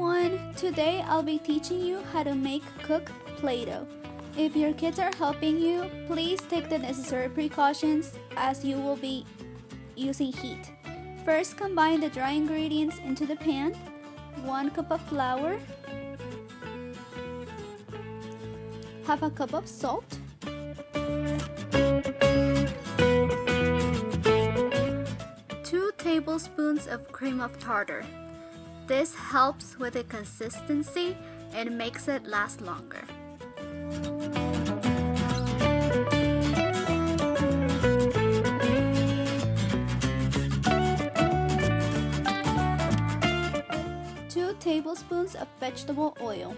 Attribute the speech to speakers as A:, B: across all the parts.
A: everyone! Today I'll be teaching you how to make cooked Play-Doh. If your kids are helping you, please take the necessary precautions as you will be using heat. First, combine the dry ingredients into the pan. 1 cup of flour, half a cup of salt, 2 tablespoons of cream of tartar. This helps with the consistency and makes it last longer. Two tablespoons of vegetable oil.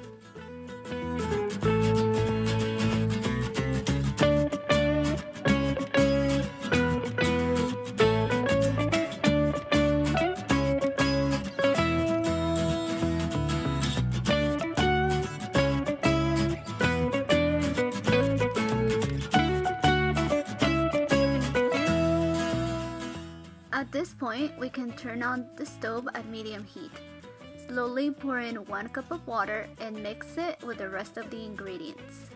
A: At this point, we can turn on the stove at medium heat. Slowly pour in 1 cup of water and mix it with the rest of the ingredients.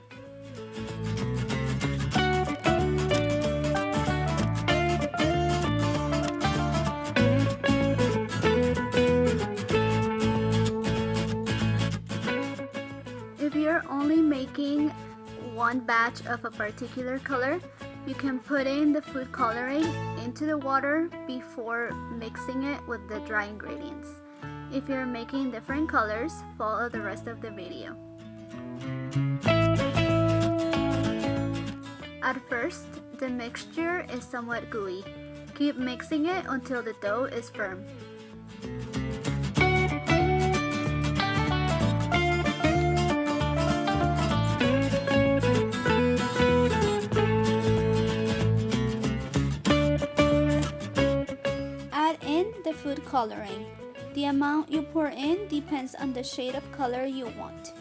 A: If you're only making one batch of a particular color, you can put in the food coloring into the water before mixing it with the dry ingredients. If you're making different colors, follow the rest of the video. At first, the mixture is somewhat gooey. Keep mixing it until the dough is firm. The food coloring. The amount you pour in depends on the shade of color you want.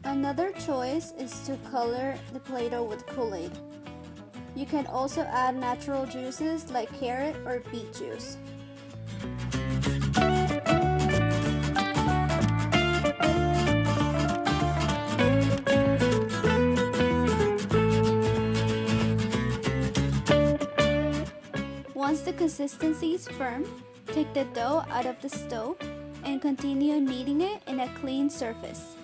A: Another choice is to color the Play-Doh with Kool-Aid. You can also add natural juices like carrot or beet juice. Once the consistency is firm, take the dough out of the stove and continue kneading it in a clean surface.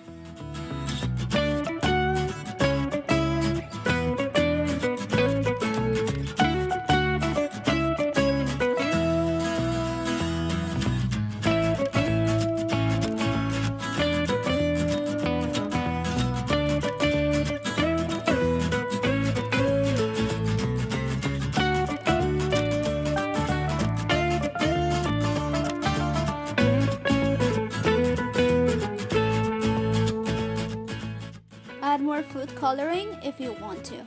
A: Add more food coloring if you want to.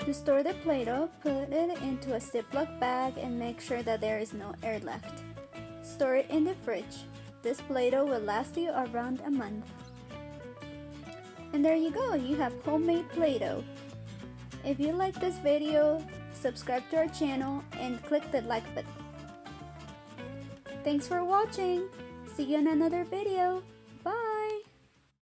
A: To store the Play-Doh, put it into a Ziploc bag and make sure that there is no air left. Store it in the fridge. This Play-Doh will last you around a month. And there you go, you have homemade Play-Doh. If you like this video, subscribe to our channel and click the like button. Thanks for watching. See you in another video.